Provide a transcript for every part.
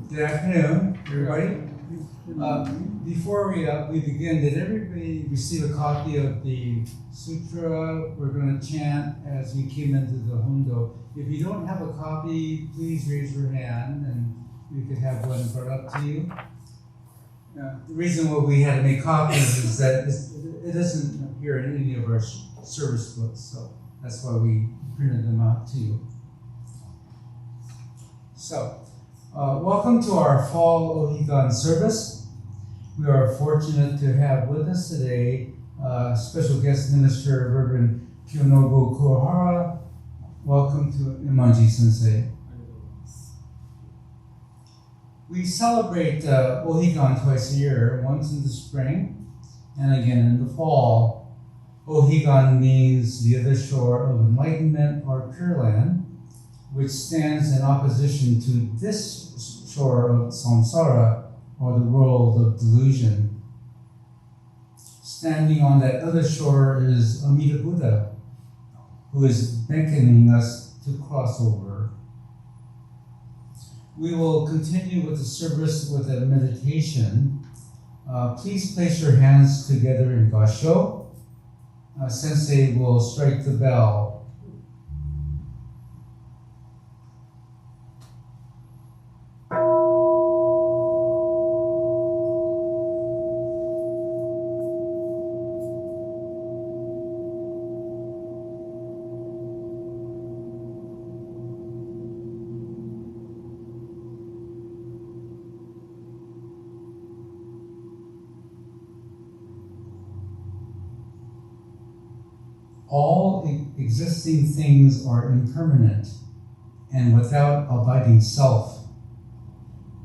Good afternoon, everybody. Before we begin, did everybody receive a copy of the sutra we're going to chant as we came into the Hondo? If you don't have a copy, please raise your hand and we could have one brought up to you. The reason why we had to make copies is that it doesn't appear in any of our service books, so that's why we printed them out to you. So, welcome to our fall Ohigan service. We are fortunate to have with us today special guest minister Reverend Kyonobu Kuwahara. Welcome to Enmanji Sensei. We celebrate Ohigan twice a year, once in the spring and again in the fall. Ohigan means the other shore of enlightenment or Pure Land, which stands in opposition to this shore of samsara, or the world of delusion. Standing on that other shore is Amida Buddha, who is beckoning us to cross over. We will continue with the service with a meditation. Please place your hands together in Gasho. Sensei will strike the bell. All existing things are impermanent and without abiding self.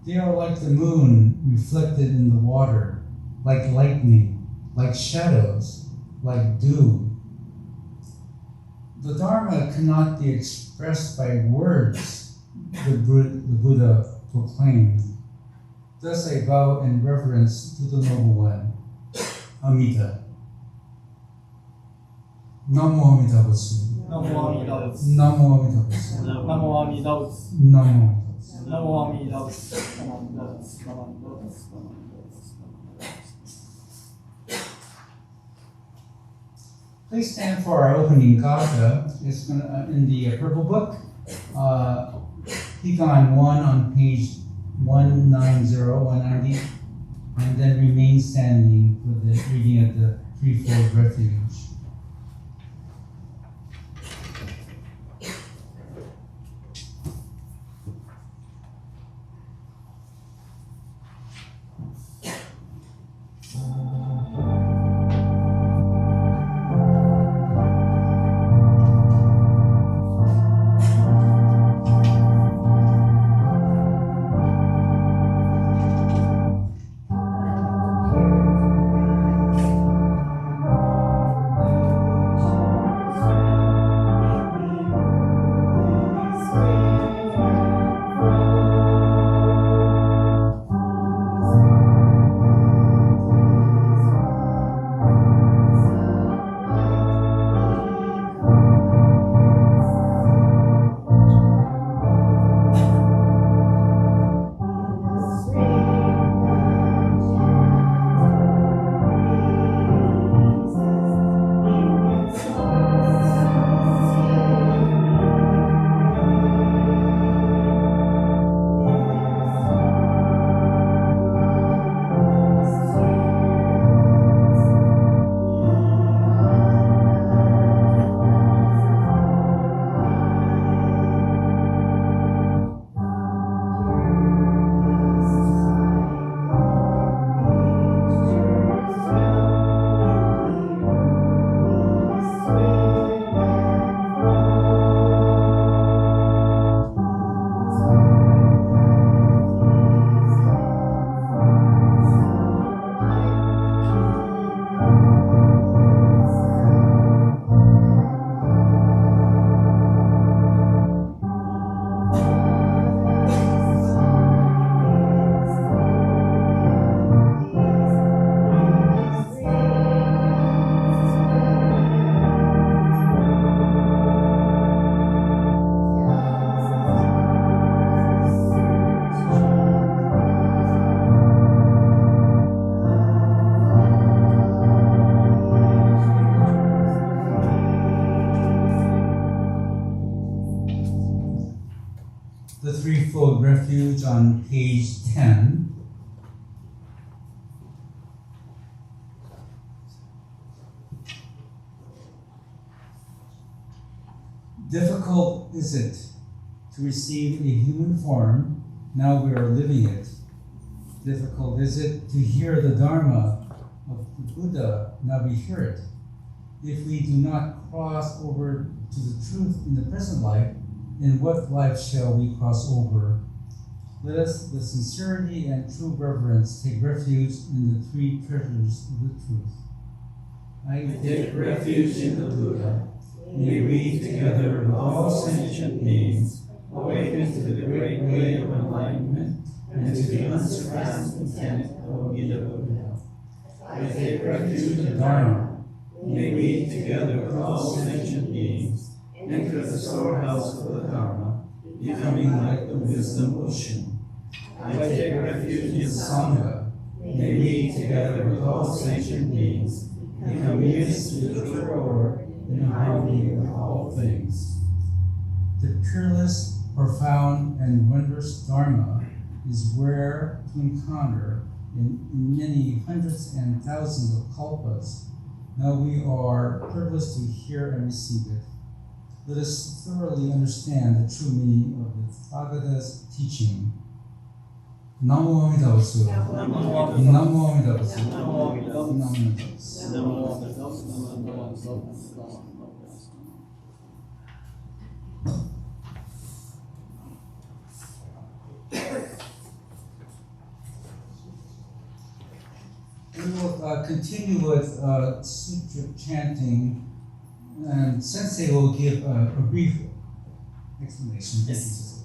They are like the moon reflected in the water, like lightning, like shadows, like dew. The Dharma cannot be expressed by words, the Buddha proclaimed. Thus I bow in reverence to the Noble One, Amida. Namo Amida Butsu. Namo Amida Butsu. Namo Amida Butsu. Namo Amida Butsu. Namo. Namo Amida Butsu. Namo Amida Butsu. Namo Amida Butsu. Please stand for our opening gatha. It's in the purple book, Ohigan 1 on page 190, and then remain standing for the reading of the Threefold Refuge. The Threefold Refuge on page 10. Difficult is it to receive a human form, now we are living it. Difficult is it to hear the Dharma of the Buddha, now we hear it. If we do not cross over to the truth in the present life, in what life shall we cross over? Let us, with sincerity and true reverence, take refuge in the three treasures of the truth. I take refuge in the Buddha. May we, together with all sentient beings, awaken to the great way of enlightenment and to the unsurpassed intent of Amida Buddha. I take refuge in Dharma. May we, together with all sentient beings, enter the storehouse of the Dharma, becoming like the wisdom ocean. I take refuge in Sangha. May we, together with all sentient beings, become units with the core in harmony with all things. The peerless, profound, and wondrous Dharma is rare to encounter in many hundreds and thousands of kalpas. Now we are privileged to hear and receive it. Let us thoroughly understand the true meaning of the Tathagata's teaching. Namo Amida Butsu. Namo Amida Butsu. Namo Amida Butsu. we will continue with sutra chanting, and Sensei will give a brief explanation. Yes.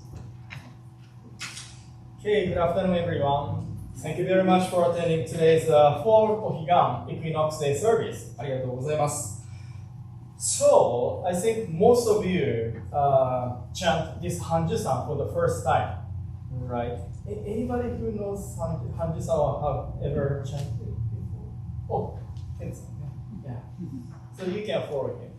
Okay, good afternoon, everyone. Thank you very much for attending today's fall Ohigan Equinox Day service. ありがとうございます。So, I think most of you chant this Hanju-san for the first time, right? Anybody who knows Hanju-san or have ever chanted before? Oh, Ken-san, yeah. So you can follow him.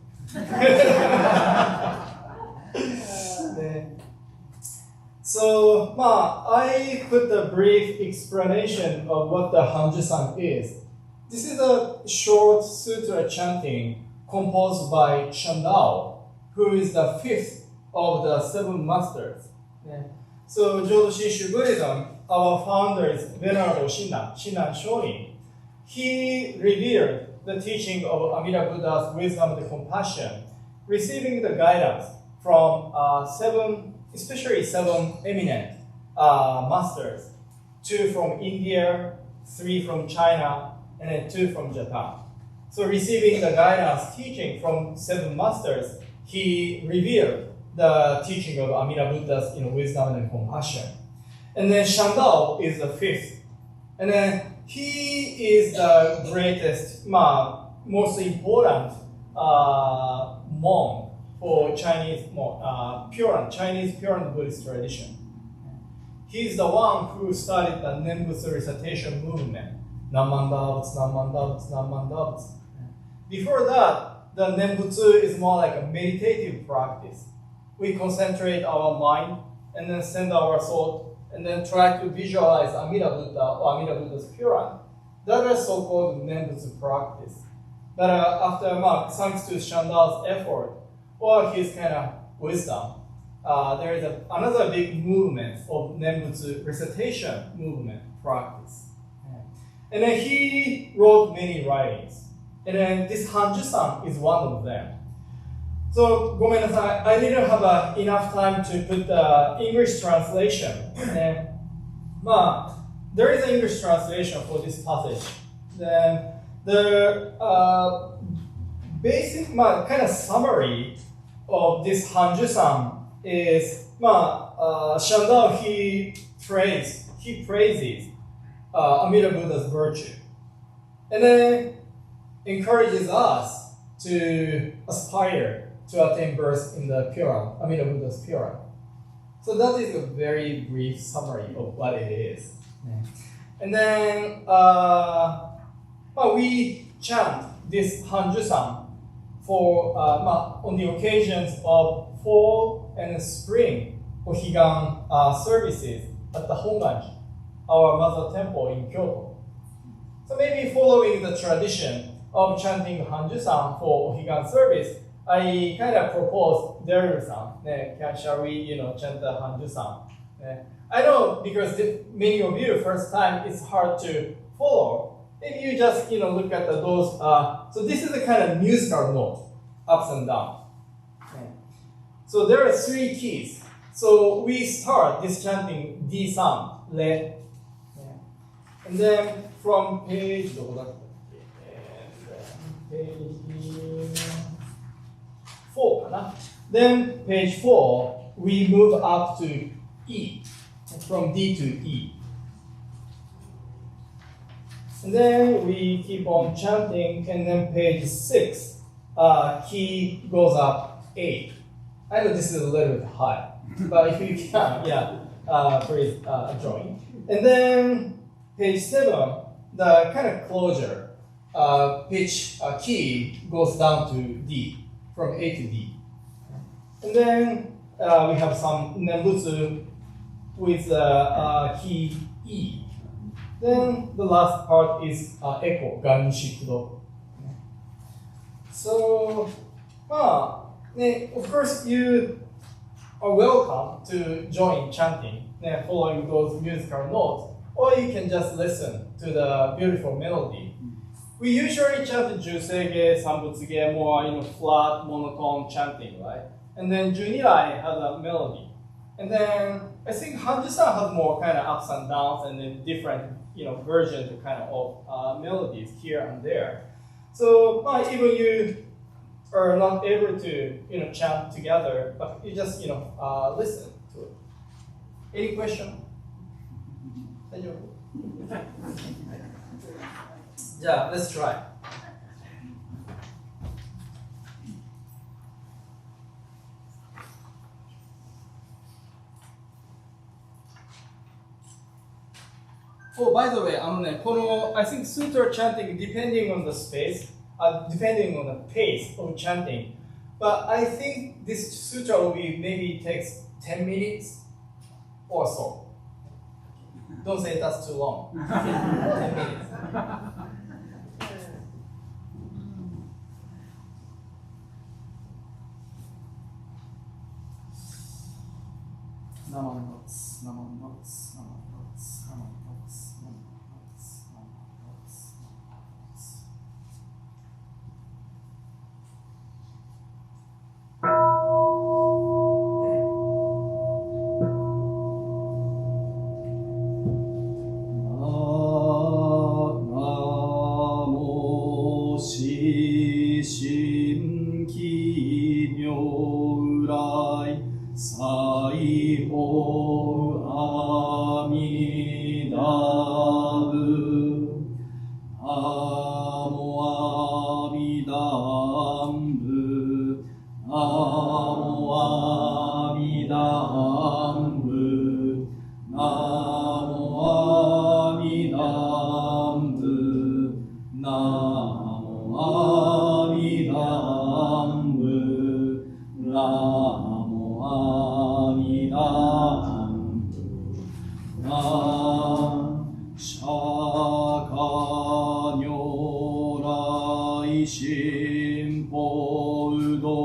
So, I put a brief explanation of what the Hanju-san is. This is a short sutra chanting composed by Shandao, who is the fifth of the seven masters. So, Jodo Shinshu Buddhism, our founder is Venerable Shinran Shonin. He revered the teaching of Amida Buddha's wisdom and compassion, receiving the guidance from especially seven eminent masters, 2 from India, 3 from China, and then 2 from Japan. So receiving the guidance teaching from 7 masters, he revealed the teaching of Amida Buddha's wisdom and compassion. And then Shandao is the 5th. And then he is the greatest, most important monk for Chinese pure Buddhist tradition. He's the one who started the Nembutsu recitation movement. Namandabutsu. Before that, the Nembutsu is more like a meditative practice. We concentrate our mind and then send our thought and then try to visualize Amida Buddha or Amida Buddha's Puran. That is so-called Nembutsu practice. But after thanks to Shandao's effort or his kind of wisdom, there is another big movement of Nembutsu recitation movement practice. And then he wrote many writings. And then this Hanju-san is one of them. So, ごめんなさい. I didn't have enough time to put the English translation. And, there is an English translation for this passage. Then the basic kind of summary of this Hanju-san is Shandao, he praises Amida Buddha's virtue. And then encourages us to aspire to attain birth in the Puran, Amida Buddha's Puran. So that is a very brief summary of what it is. And then we chant this Hanju-san for on the occasions of fall and spring Ohigan services at the Honganji, our mother temple in Kyoto. So maybe following the tradition of chanting Hanju-san for Ohigan service, I kind of propose Daru-san, shall we chant the Hanju-san? I know because many of you first time it's hard to follow. Maybe you just look at those. So this is a kind of musical note, ups and down. So there are 3 keys. So we start this chanting D sound, Le. And then from page 4 Then page 4, we move up to E, from D to E. And then we keep on chanting, and then page 6, key goes up A. I know this is a little bit high, but if you can, please join. And then page 7, the kind of closure, pitch key goes down to D, from A to D. And then we have some Nembutsu with key E. Then the last part is echo, Ganshikido. So, of course, you are welcome to join chanting, following those musical notes, or you can just listen to the beautiful melody. We usually chant Jusege, Sambutsuge, more flat, monotone chanting, right? And then Junirai has a melody. And then I think Hanji-san has more kind of ups and downs and then different, versions of melodies here and there. So even you are not able to, chant together, but you just, listen to it. Any question? 大丈夫? Yeah, let's try. Oh, by the way, I think sutra chanting, depending on the space, depending on the pace of chanting, but I think this sutra will be maybe takes 10 minutes or so. Don't say that's too long. 10 minutes. Namo notes, Namo notes, Namo notes, Namo notes, Namo notes, Namo notes, Namo notes. Namo shi shin ki myo urai sai ho Amida bu Namo Amida bu Namo Amida bu Namo Amida bu Namo Amida bu Namo Amida Shaka Nyorai Shimpo Udo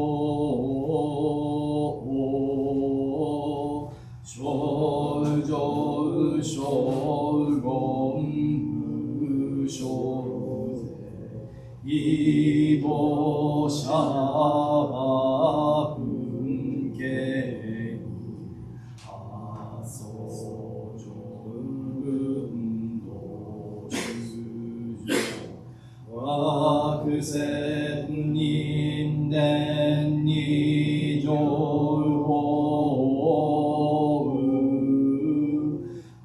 Shoujo Shogon Bushoze Ibo Shaba Funke Wakuset ninden ni jouhou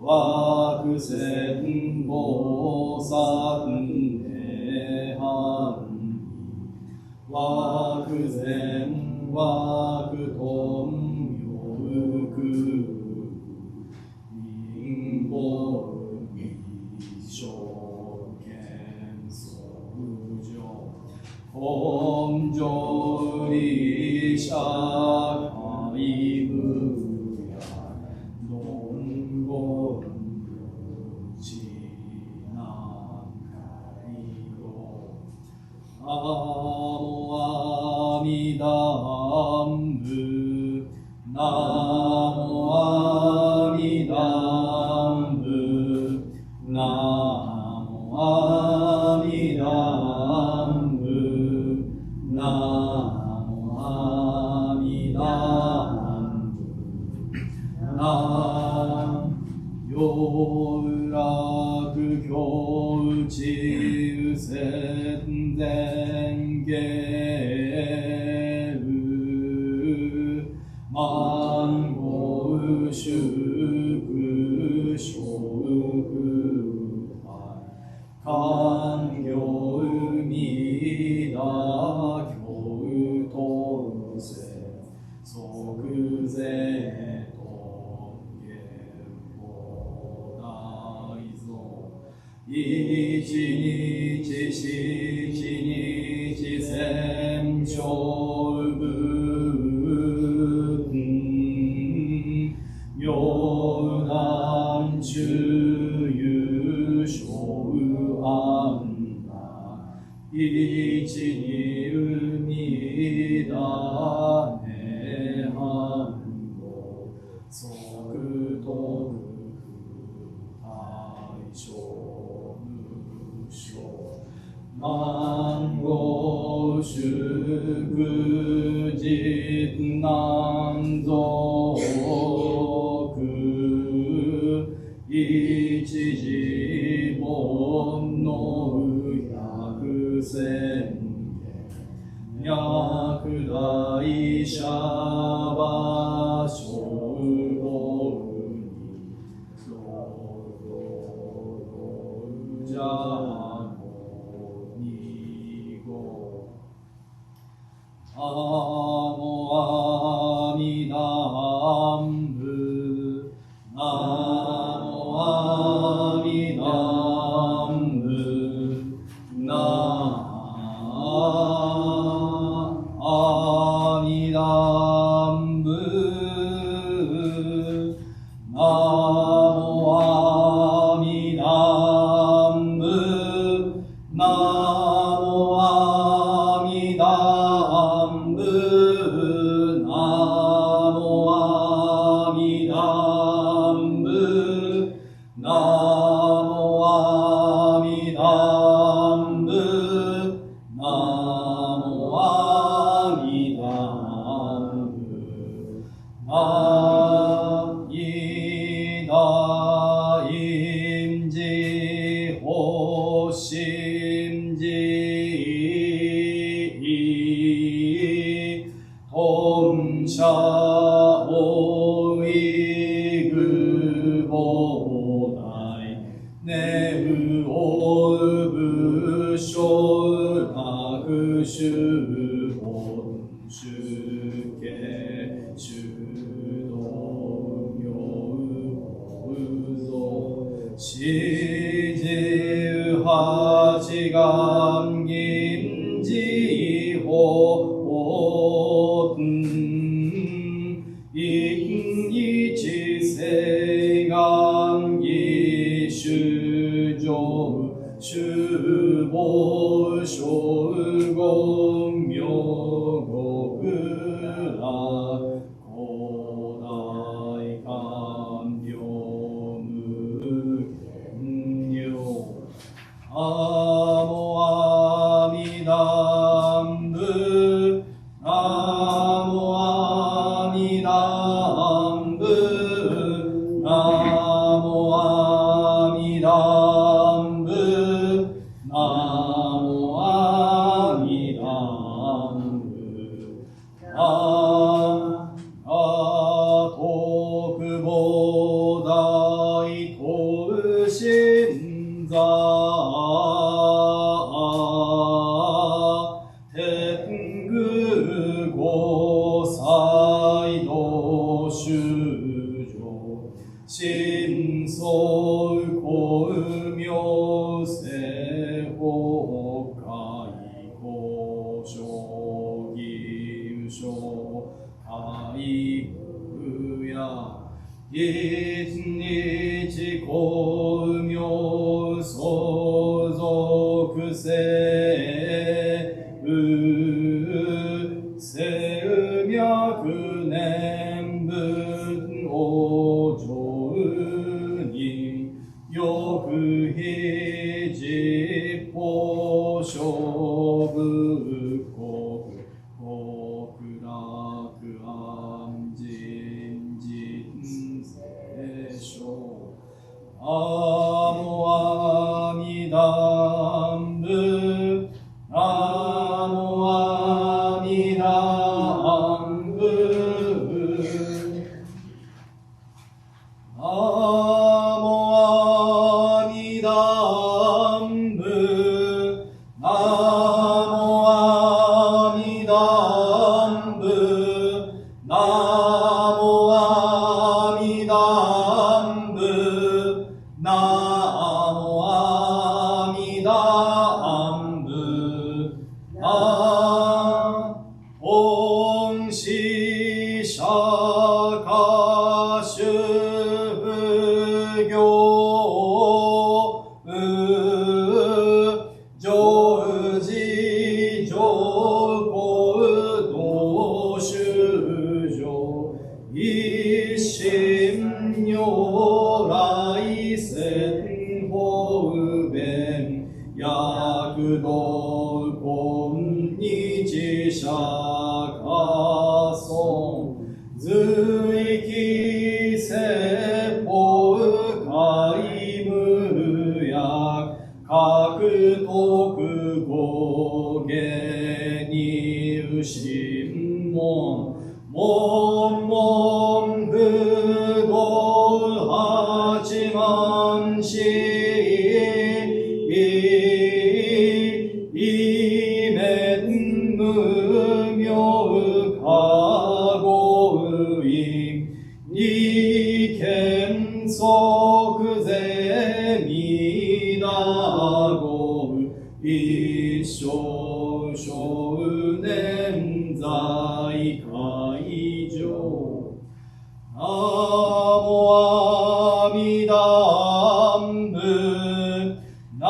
Wakuset bosat nehan Wakuzen wakuton yoku Ningbo Nishoken Sojo Homjori Shakai Buya Nongon Chinan Kaigo Namo Amida bu Namo Amida bu Namo Amida bu Namo Amida bu Yoraku kyouchi usen dengeru Mango shuku shoku Kangyo umida kyouto se Sokuze Ichi nichi shichi nichi semshou buten Myonan chuyu shou anda Ichi ni umida nehango Sokutoku taishou Mango shukujit nanzoku 一時煩悩百千百大者馬小五にじゃにごナモ阿弥陀仏ナモ阿弥陀仏ナ阿弥陀仏ナモ阿弥陀仏ナモ阿弥陀仏ナモ阿弥陀仏ナモ阿弥陀仏ナモ阿弥陀仏ナイダインジホシンジトンシャオイグボダイネウオウブショウナクシュホンシュケシュドミョウウゾシジウハチガンギンジホ一世願義主上主母小言名極楽古代官病無限量ナモ阿弥陀仏ナモ阿弥陀仏ナモ阿弥陀仏ナモ阿弥陀仏特菩大等身座天狗五歳道修上真相光明聖法海公正義正海部や一日光明相続性生脈年分往生に欲非実法諸仏国極楽安心人生称ナモ阿弥陀仏ナモ阿弥陀仏ナモ阿弥陀仏ナモ阿弥陀仏ナモ阿弥陀仏ナモ阿弥陀仏オンシシャカシュブ行上寺上皇道修上一心如来仙法弁躍動今日釈迦尊随記説法解獲得語源にうしんもんもんもん不動八万四いめん無明かごうい利権即是みだごう一生少年在会場ナモアミダンブナ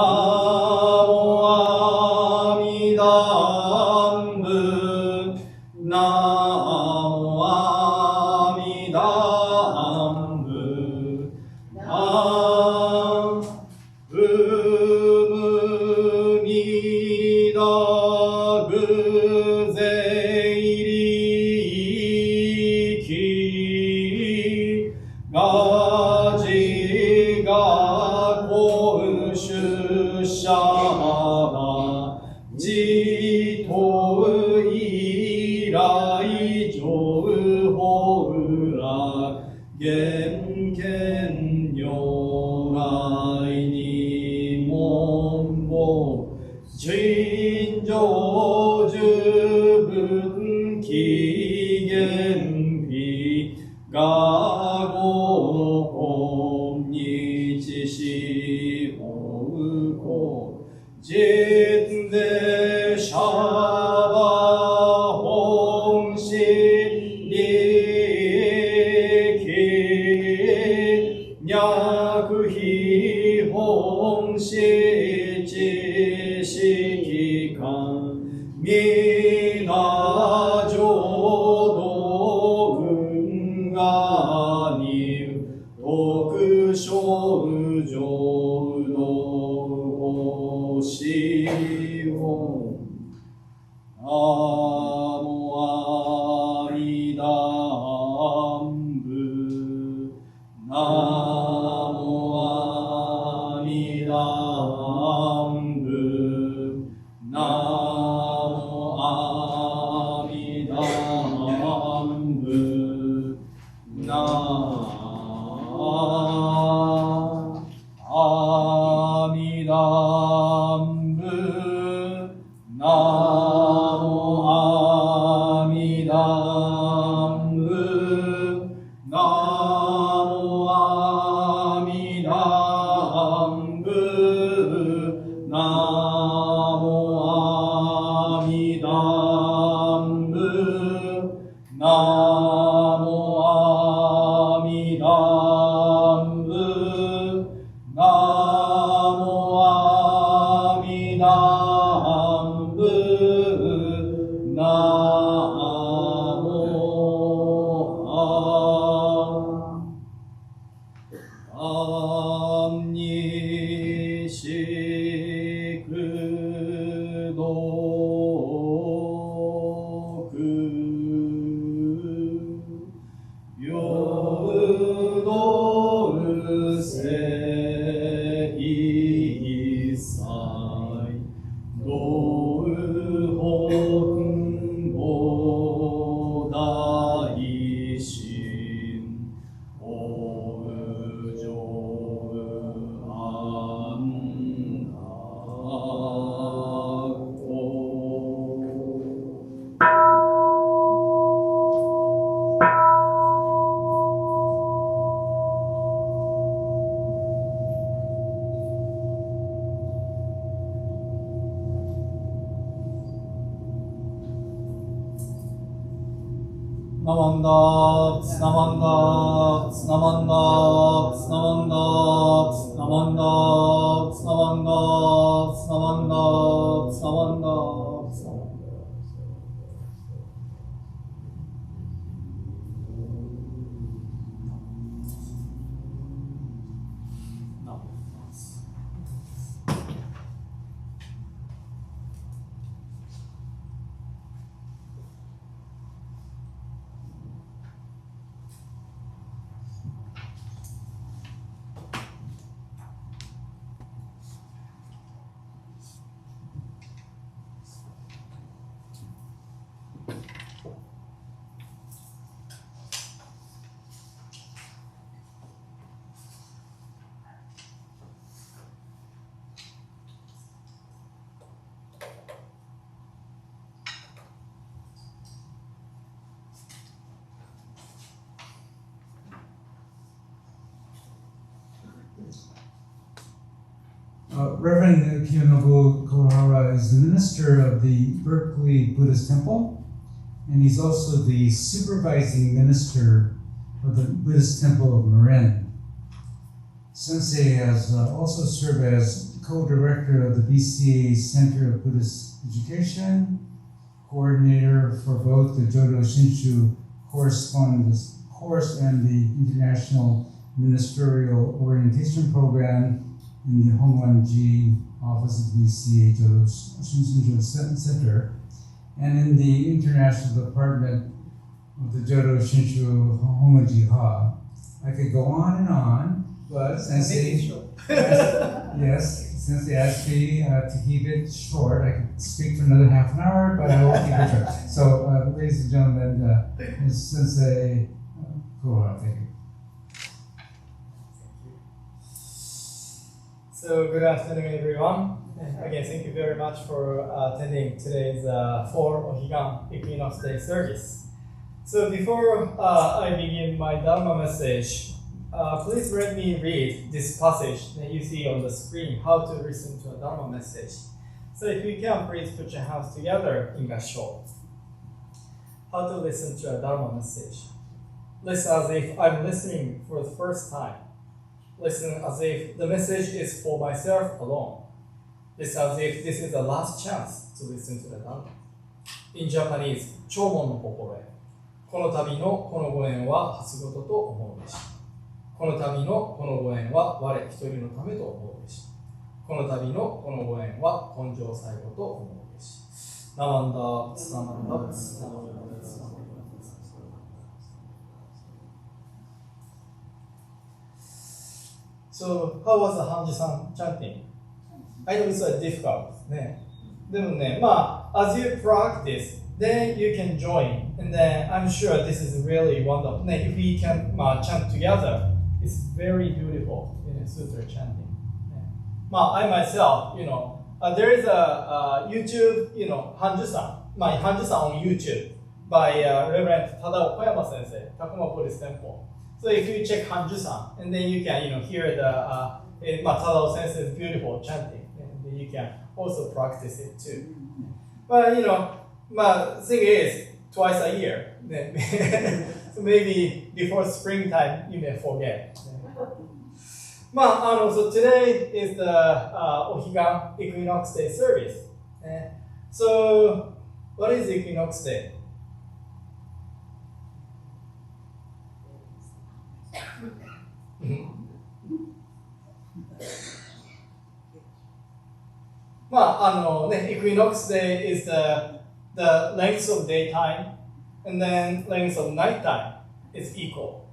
モアミダンブナモアミダンブナムミダグゼイリキガジガコウシュシャバジトウイライジョウホウラゲンケンニョガイニモンボ陳上十分起源日がご今日しほうこ実でシャバ本心利益脈非本心知識観皆浄土運河に特小浄土しをナモアミダンブナモアミダンブナモアミダンブナアミダンブナモアミダンブナモアミダンブナモアミダンブナモアミダンブナモアミダンブナモアにしくどくようどうせいさいどうほんぼ大心おうじょうあんなナマンダーツナマンダーツナマンダーツナマンダーツナマンダーツナマンダーツナマンダーツナマンダーツナマンダー Reverend Kiyonobu Kohara is the minister of the Berkeley Buddhist Temple, and he's also the supervising minister of the Buddhist Temple of Marin. Sensei has also served as co-director of the BCA Center of Buddhist Education, coordinator for both the Jodo Shinshu correspondence course and the International Ministerial Orientation Program in the Enmanji office of the BCA Jodo Shinshu Center, and in the International Department of the Jodo Shinshu Enmanji Ha. I could go on, but Sensei, Sensei asked me to keep it short. I could speak for another half an hour, but I will keep it short. So, ladies and gentlemen, Sensei Kohara, thank you. So good afternoon, everyone. Again, thank you very much for attending today's for Ohigan Equinox Day service. So before I begin my Dharma message, please let me read this passage that you see on the screen, how to listen to a Dharma message. So if you can, please put your hands together in Gassho. How to listen to a Dharma message. Listen as if I'm listening for the first time. Listen as if the message is for myself alone. Listen as if this is the last chance to listen to the Dharma. In Japanese, 弔問の心得。この度のこのご縁は初ごとと思うべし。この度のこのご縁は我一人のためと思うべし。この度のこのご縁は根性最後と思うべし。ナマンダ、ツナマンダ、ツナマンダ、ツナマンダ。So, how was the Hanji-san chanting? I know it's difficult. ね。でもね、as you practice, then you can join. And then I'm sure this is really wonderful. If we can chant together, it's very beautiful in sutra chanting. I myself, there is a YouTube, Hanji-san, my Hanji-san on YouTube by Reverend Tadao Koyama Sensei, Takuma Buddhist Temple. So if you check Hanji-san, and then you can, hear the Tadao Sensei's beautiful chanting, and then you can also practice it too. But thing is, twice a year. So maybe before springtime, you may forget. So today is the Ohigan Equinox Day service. So, what is Equinox Day? Equinox Day is the length of daytime, and then length of nighttime is equal.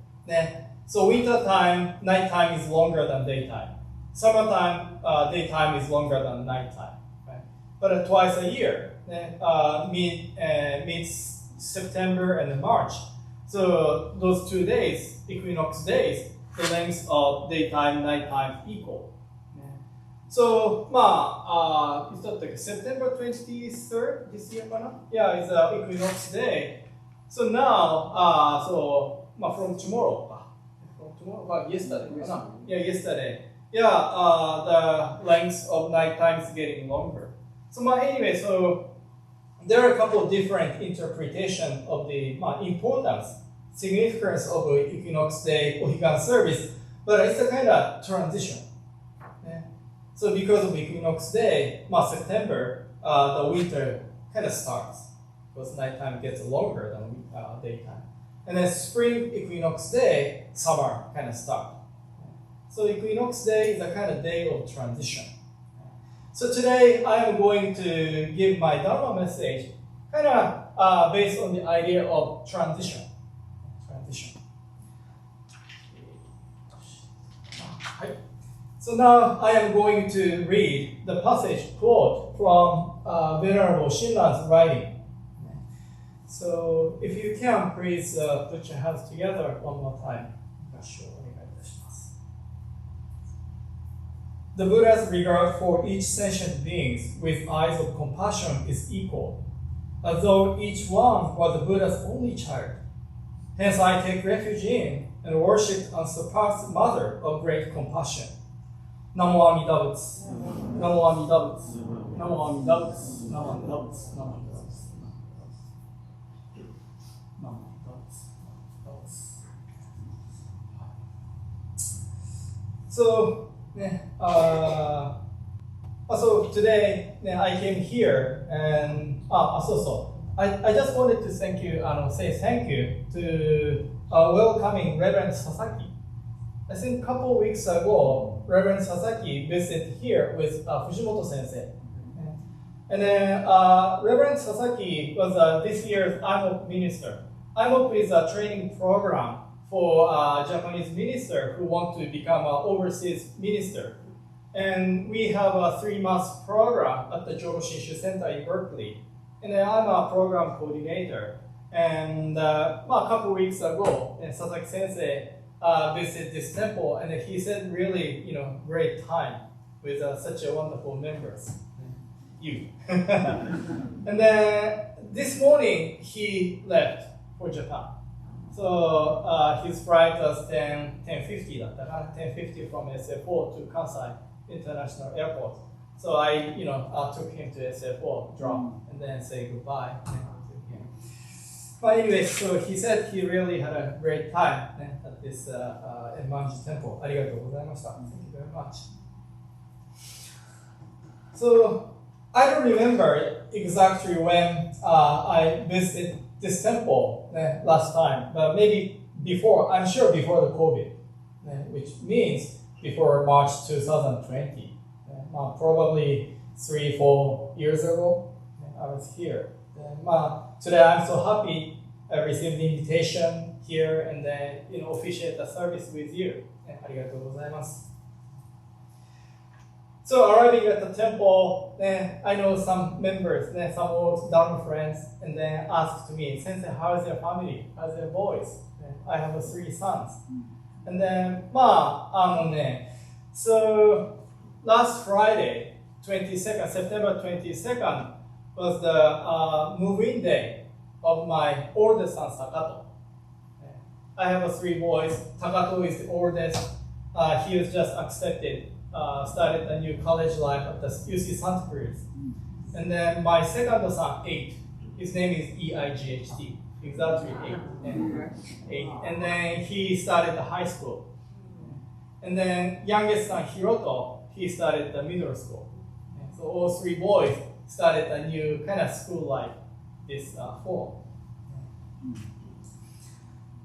So winter time, nighttime is longer than daytime. Summertime, daytime is longer than nighttime. Right? But twice a year, mid-September and March. So those 2 days, equinox days, the length of daytime, nighttime equal. So, is that September 23rd this year? Yeah, it's equinox day. So now, from tomorrow, yesterday. Yesterday. The length of nighttime is getting longer. So, anyway, so there are a couple of different interpretations of the importance, significance of equinox day Ohigan service, but it's a kind of transition. So because of equinox day, September, the winter kind of starts because nighttime gets longer than daytime. And then spring equinox day, summer kind of starts. So equinox day is a kind of day of transition. So today I am going to give my Dharma message kind of based on the idea of transition. So now I am going to read the passage quote from Venerable Shinran's writing. So if you can, please put your hands together one more time. The Buddha's regard for each sentient being with eyes of compassion is equal, as though each one was the Buddha's only child. Hence I take refuge in and worship unsurpassed mother of great compassion. Namo Amida Butsu. Namo Amida Butsu. Namo Amida Butsu. Namo Amida Butsu. Namo Amida Butsu. Namo Amida Butsu. So, so today I came here and I just wanted to say thank you to welcoming Reverend Sasaki. I think a couple of weeks ago, Reverend Sasaki visited here with Fujimoto Sensei. And then Reverend Sasaki was this year's IMOP minister. IMOP is a training program for Japanese minister who want to become an overseas minister. And we have a 3-month program at the Jodo Shinshu Center in Berkeley. And then I'm a program coordinator. And a couple of weeks ago, Sasaki Sensei visited this temple, and he said really, great time with such a wonderful members. You. And then this morning he left for Japan. So his flight was 10:50 10:50 from SF4 to Kansai International Airport. So I took him to SF4, drop, and then say goodbye to him. But anyway, so he said he really had a great time at this Enmanji temple. ありがとうございました。Thank you very much. So I don't remember exactly when I visited this temple last time, but maybe before, I'm sure before the COVID, which means before March 2020. Probably 3-4 years ago, I was here. Today I'm so happy I received the invitation here and then officiate the service with you. ありがとうございます。So arriving at the temple, I know some members, some old Dharma friends, and then asked me, Sensei, how is your family? How's your boys? I have 3 sons. And then, so last Friday, September 22nd, was the move-in day of my oldest son, Takato. I have 3 boys. Takato is the oldest. He was just accepted, started a new college life at the UC Santa Cruz. And then my second son, 8. His name is EIGHT, exactly 8. And then he started the high school. And then youngest son, Hiroto, he started the middle school. So all 3 boys started a new kind of school life this fall.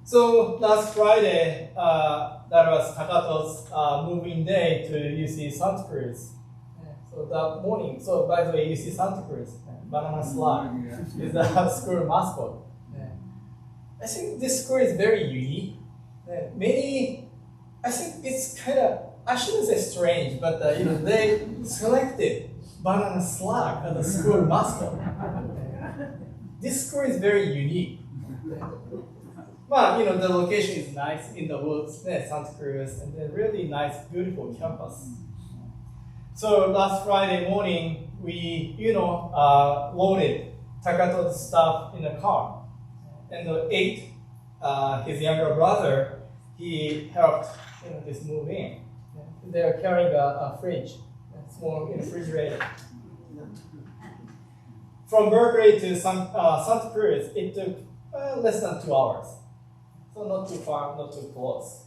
So last Friday, that was Takato's moving day to UC Santa Cruz. So that morning, so by the way, UC Santa Cruz, Banana Slug is the school mascot. I think this school is very unique. I think it's kind of, I shouldn't say strange, but they selected Banana Slug as the school mascot. This school is very unique. The location is nice in the woods, Santa Cruz, and then really nice, beautiful campus. So last Friday morning, we, loaded Takato's stuff in a car. And the 8, his younger brother, he helped, this move in. They're carrying a fridge, a small refrigerator. From Berkeley to Santa Cruz, it took less than 2 hours. So not too far, not too close.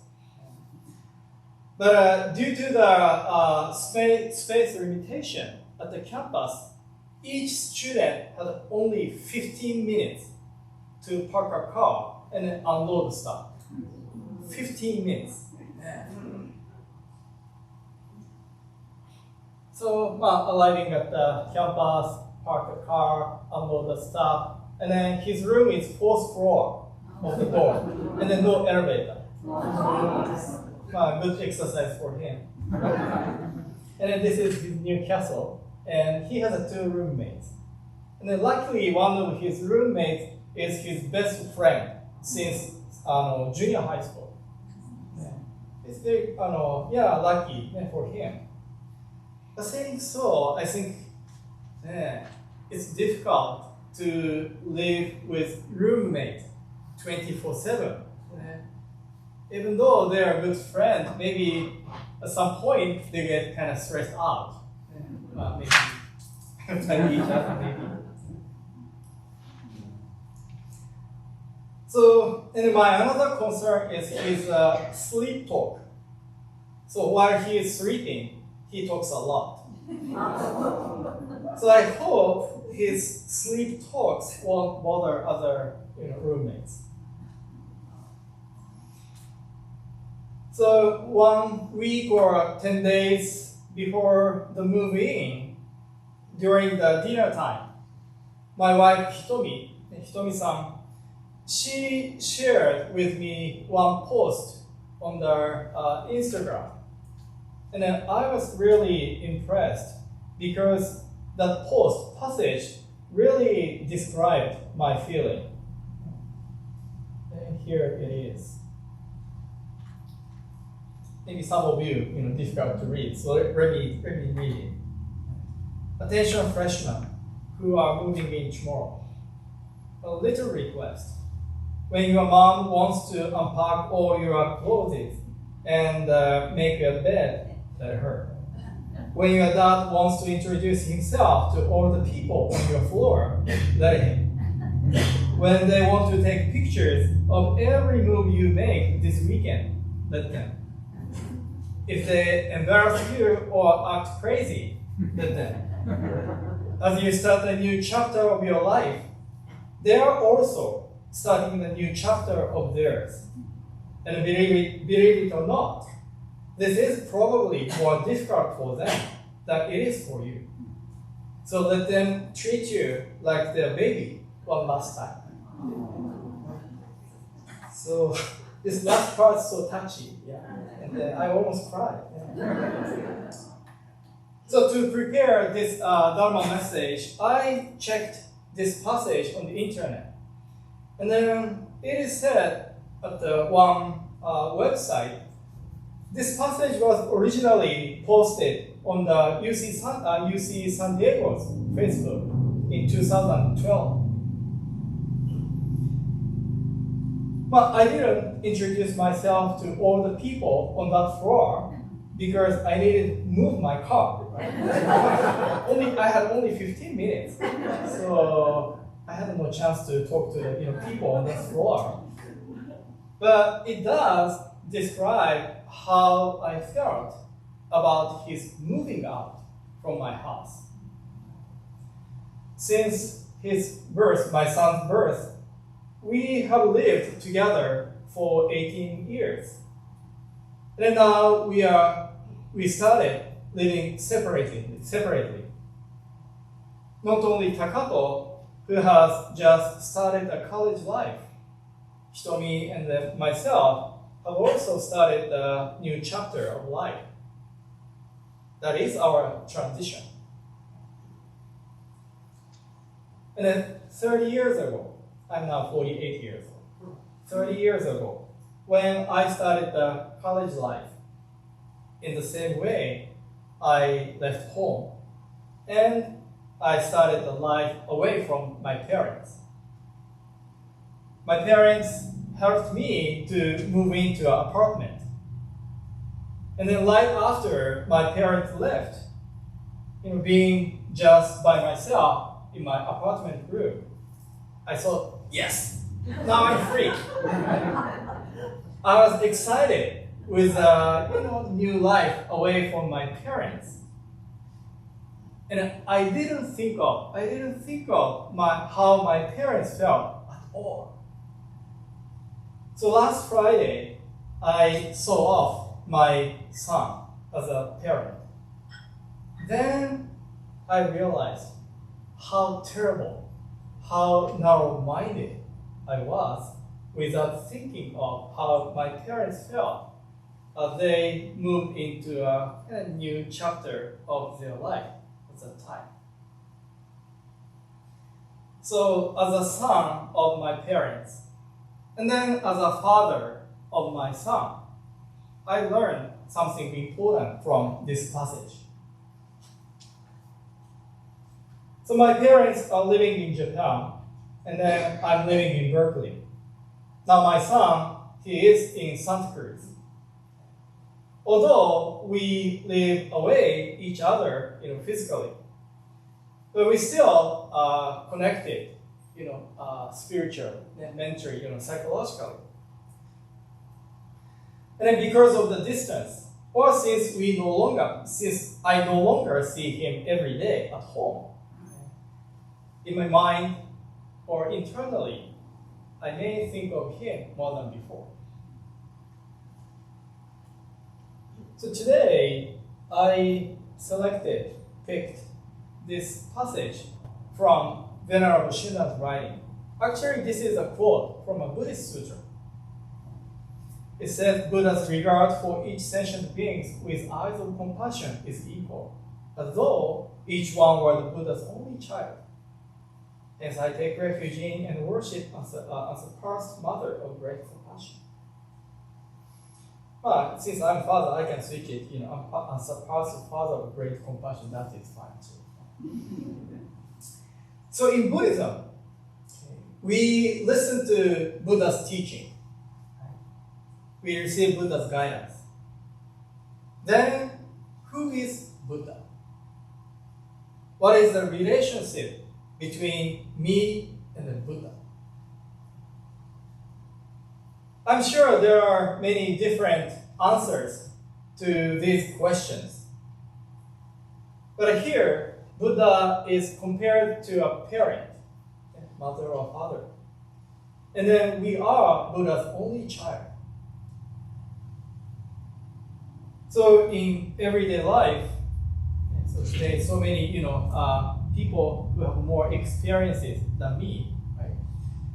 But due to the space limitation at the campus, each student had only 15 minutes to park a car and then unload the stuff. 15 minutes. So arriving at the campus, park the car, unload the stuff, and then his room is 4th floor of the door, and then no elevator. Good exercise for him. And then this is his new castle, and he has 2 roommates. And then luckily one of his roommates is his best friend since junior high school. It's very lucky for him. But saying so, I think it's difficult to live with roommate 24/7. even though they are good friends, maybe at some point they get kind of stressed out. Maybe fighting each other, maybe. So, and my another concern is his sleep talk. So while he is sleeping, he talks a lot. So I hope his sleep talks won't bother other roommates. So 1 week or 10 days before the move-in, during the dinner time, my wife Hitomi-san, she shared with me one post on their Instagram. And then I was really impressed because that passage really described my feeling. And here it is. Maybe some of you, difficult to read, so let me read it. Attention freshmen who are moving in tomorrow. A little request. When your mom wants to unpack all your clothes and make a bed, let her. When your dad wants to introduce himself to all the people on your floor, let him. When they want to take pictures of every move you make this weekend, let them. If they embarrass you or act crazy, let them. As you start a new chapter of your life, they are also starting a new chapter of theirs. And believe it or not, this is probably more difficult for them than it is for you. So let them treat you like their baby one last time. So this last part is so touchy, and I almost cried. So to prepare this Dharma message, I checked this passage on the internet. And then it is said at the one website, this passage was originally posted on the UC San Diego's Facebook in 2012. But I didn't introduce myself to all the people on that floor because I needed to move my car. I had only 15 minutes, so I had no chance to talk to people on that floor. But it does describe how I felt about his moving out from my house. Since my son's birth, we have lived together for 18 years. And now we started living separately. Not only Takato, who has just started a college life, Hitomi and then myself have also started a new chapter of life. That is our transition. And then 30 years ago, I'm now 48 years old. 30 years ago, when I started the college life, in the same way, I left home and I started a life away from my parents. My parents helped me to move into an apartment. And then right after my parents left, being just by myself in my apartment room, I thought, yes, now I'm free. I was excited with new life away from my parents. And I didn't think of how my parents felt at all. So last Friday, I saw off my son as a parent. Then I realized how terrible, how narrow-minded I was without thinking of how my parents felt as they moved into a new chapter of their life at that time. So as a son of my parents, and then as a father of my son, I learned something important from this passage. So my parents are living in Japan, and then I'm living in Berkeley. Now my son, he is in Santa Cruz. Although we live away each other, physically, but we still are connected, spiritually, mentally, psychologically. And then because of the distance, or since I no longer see him every day at home, in my mind or internally, I may think of him more than before. So today, I picked this passage from Venerable Shinran's writing. Actually, this is a quote from a Buddhist sutra. It says, Buddha's regard for each sentient being with eyes of compassion is equal, as though each one were the Buddha's only child. Hence, I take refuge in and worship as a past mother of great compassion. But since I'm father, I can switch it. As a past father of great compassion, that is fine too. So in Buddhism, we listen to Buddha's teaching. We receive Buddha's guidance. Then, who is Buddha? What is the relationship between me and the Buddha? I'm sure there are many different answers to these questions. But here, Buddha is compared to a parent, mother or father. And then we are Buddha's only child. So in everyday life, so today so many people who have more experiences than me, right?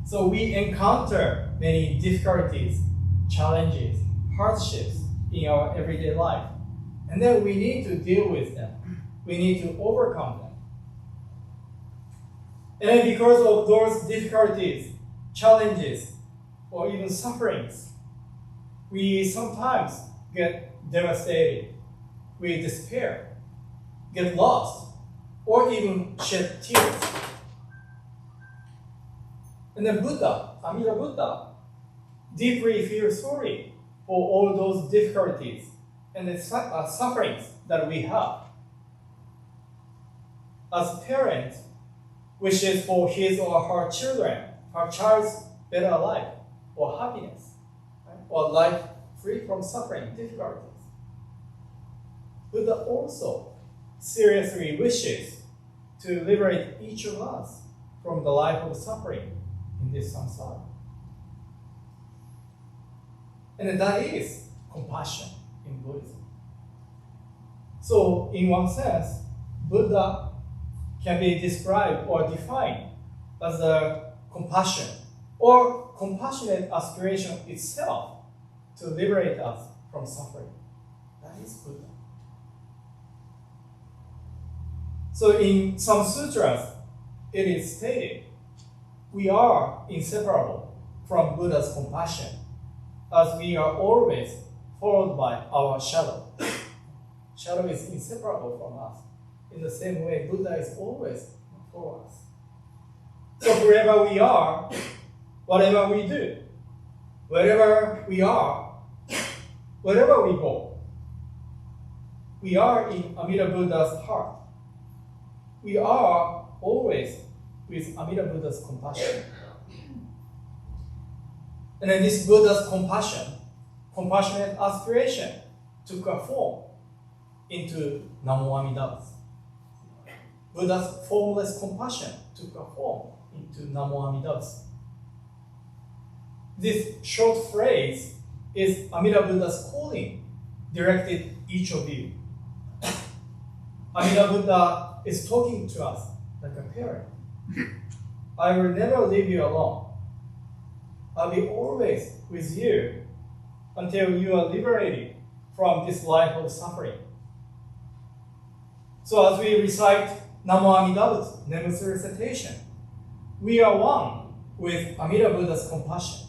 So we encounter many difficulties, challenges, hardships in our everyday life, and then we need to deal with them. We need to overcome them. And then because of those difficulties, challenges, or even sufferings, we sometimes get devastated, we despair, get lost, or even shed tears. And then Buddha, Amida Buddha, deeply feels sorry for all those difficulties and the sufferings that we have. As a parent, wishes for his or her child's better life or happiness, right? Or life free from suffering, difficulties. Buddha also seriously wishes to liberate each of us from the life of suffering in this samsara. And that is compassion in Buddhism. So, in one sense, Buddha can be described or defined as the compassion or compassionate aspiration itself to liberate us from suffering. That is Buddha. So in some sutras, it is stated, we are inseparable from Buddha's compassion, as we are always followed by our shadow. Shadow is inseparable from us. In the same way, Buddha is always for us. So wherever we are, whatever we do, wherever we are, wherever we go, we are in Amida Buddha's heart. We are always with Amida Buddha's compassion. And then this Buddha's compassionate aspiration took a form into Namo Amida. Buddha's formless compassion took a form into Namo Amida. This short phrase is Amida Buddha's calling directed each of you. Amida Buddha is talking to us like a parent. I will never leave you alone. I'll be always with you until you are liberated from this life of suffering. So as we recite Namo Amida's Nemusu recitation, we are one with Amida Buddha's compassion.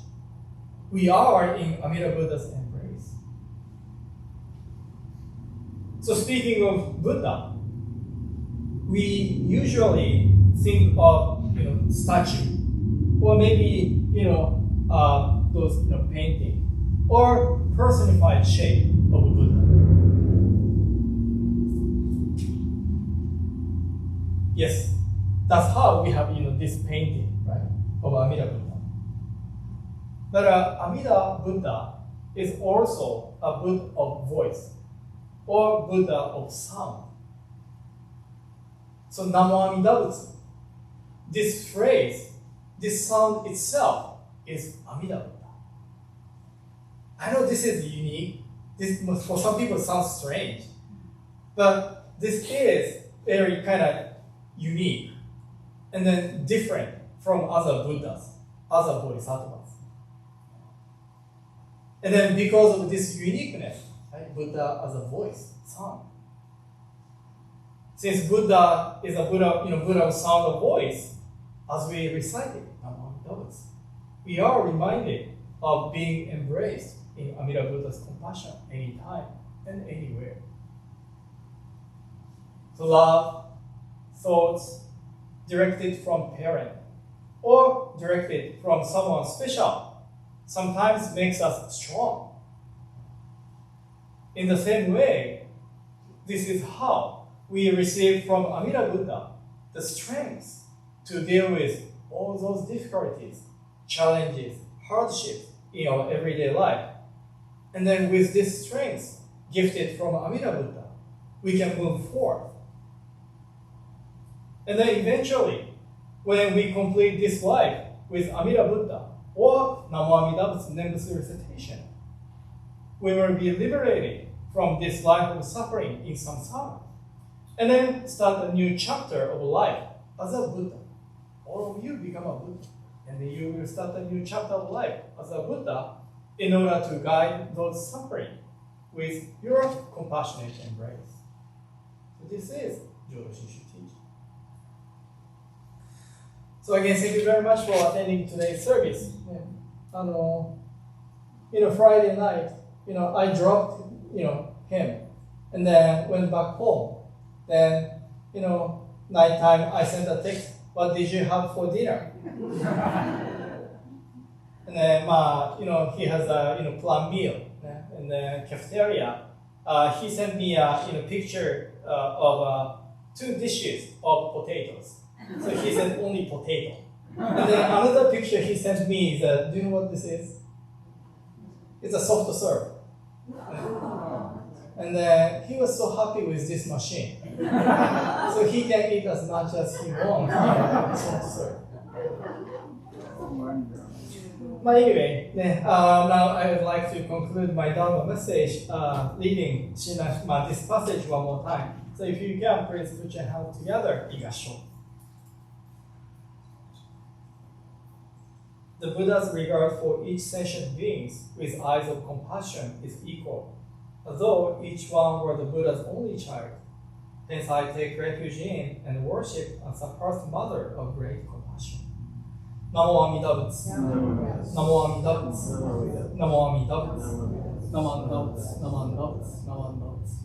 We are in Amida Buddha's embrace. So speaking of Buddha, we usually think of statue, or maybe those painting. or personified shape of Buddha. Yes, that's how we have this painting, right, of Amida Buddha. But Amida Buddha is also a Buddha of voice or Buddha of sound. So Namo Amida Butsu. This phrase, this sound itself is Amida Buddha. I know this is unique. This for some people sounds strange, but this is very kind of unique and then different from other Buddhas, other Bodhisattvas. And then because of this uniqueness, right, Buddha as a voice, sound. Since Buddha is a Buddha, Buddha of sound of voice, as we recited Namo Amida Butsu, we are reminded of being embraced in Amida Buddha's compassion anytime and anywhere. So love, thoughts directed from parent or directed from someone special sometimes makes us strong. In the same way, this is how we receive from Amida Buddha the strength to deal with all those difficulties, challenges, hardships in our everyday life. And then with this strength gifted from Amida Buddha, we can move forward. And then eventually, when we complete this life with Amida Buddha or Namo Amida Butsu Nembutsu recitation, we will be liberated from this life of suffering in samsara, and then start a new chapter of life as a Buddha. All of you become a Buddha, and then you will start a new chapter of life as a Buddha in order to guide those suffering with your compassionate embrace. So this is Jodo Shinshu teaching. So again, thank you very much for attending today's service. Friday night, I dropped, him, and then went back home. Then, nighttime, I sent a text, what did you have for dinner? And then, he has a, planned meal in the cafeteria. He sent me a picture of 2 dishes of potatoes. So he said only potato. And then another picture he sent me is, do you know what this is? It's a soft serve. And then he was so happy with this machine. So he can eat as much as he wants. Soft serve. But anyway, now I would like to conclude my Dharma message reading this passage one more time. So if you can, please put your hands together. Igasho. The Buddha's regard for each sentient beings with eyes of compassion is equal, although each one were the Buddha's only child. Hence I take refuge in and worship a surpassed mother of great compassion. Namo Amida Butsu. Namo Amida Butsu. Namo Amida Butsu. Namo Amida Butsu. Namo Amida Butsu. Namo Amida Butsu.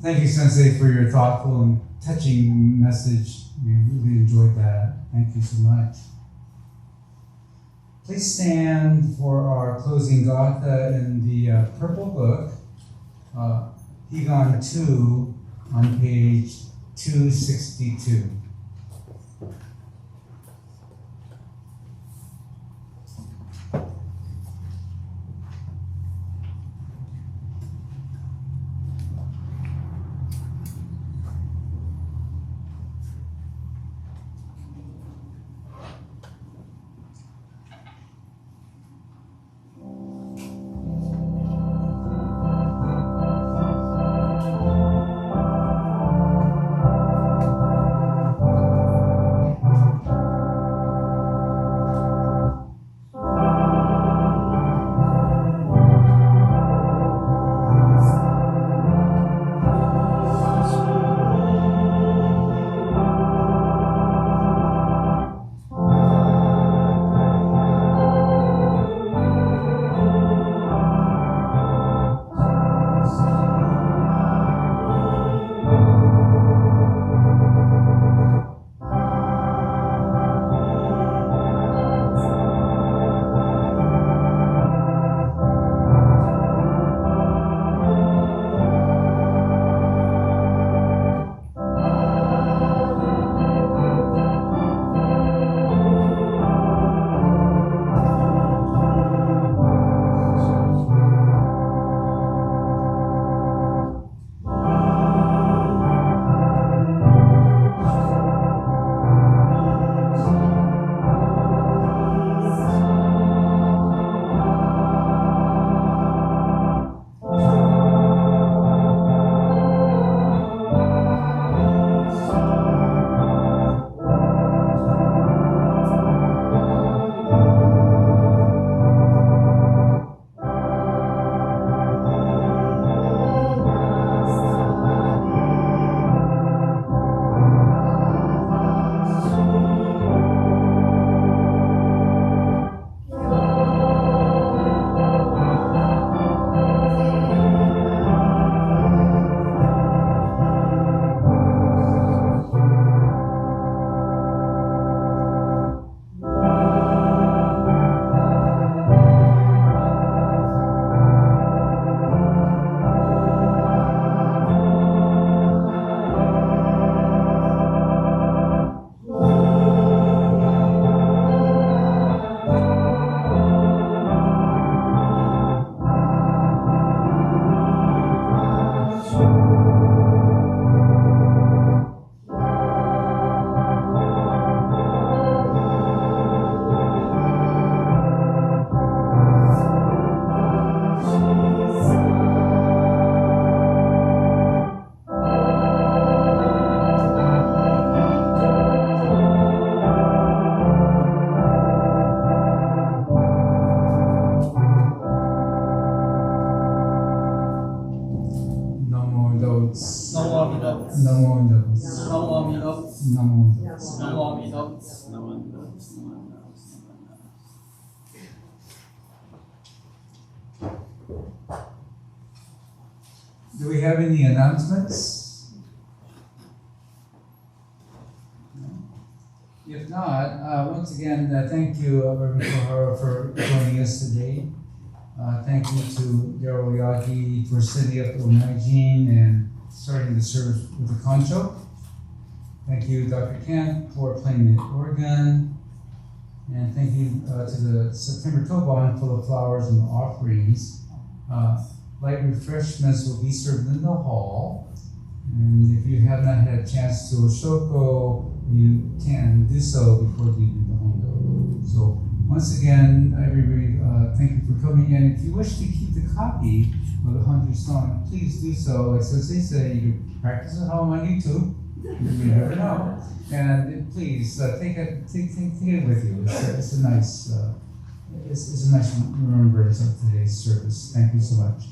Thank you, Sensei, for your thoughtful and touching message. We really enjoyed that. Thank you so much. Please stand for our closing gatha in the purple book, Ohigan 2, on page 262. Namo. Namo Amida. Do we have any announcements? If not, once again, thank you, Reverend Kohara, for joining us today. Thank you to Daryl Yagi for setting up the Ohigan and starting the service with the concho. Thank you, Dr. Kent, for playing the organ. And thank you to the September Toban full of flowers and offerings. Light refreshments will be served in the hall. And if you have not had a chance to Oshoko, you can do so before leaving the Hondo. So once again, everybody, thank you for coming in. If you wish to keep the copy of the Honju song, please do so. Like Sensei said, you can practice at home on YouTube. You never know. And please take it with you. It's a nice remembrance of today's service. Thank you so much.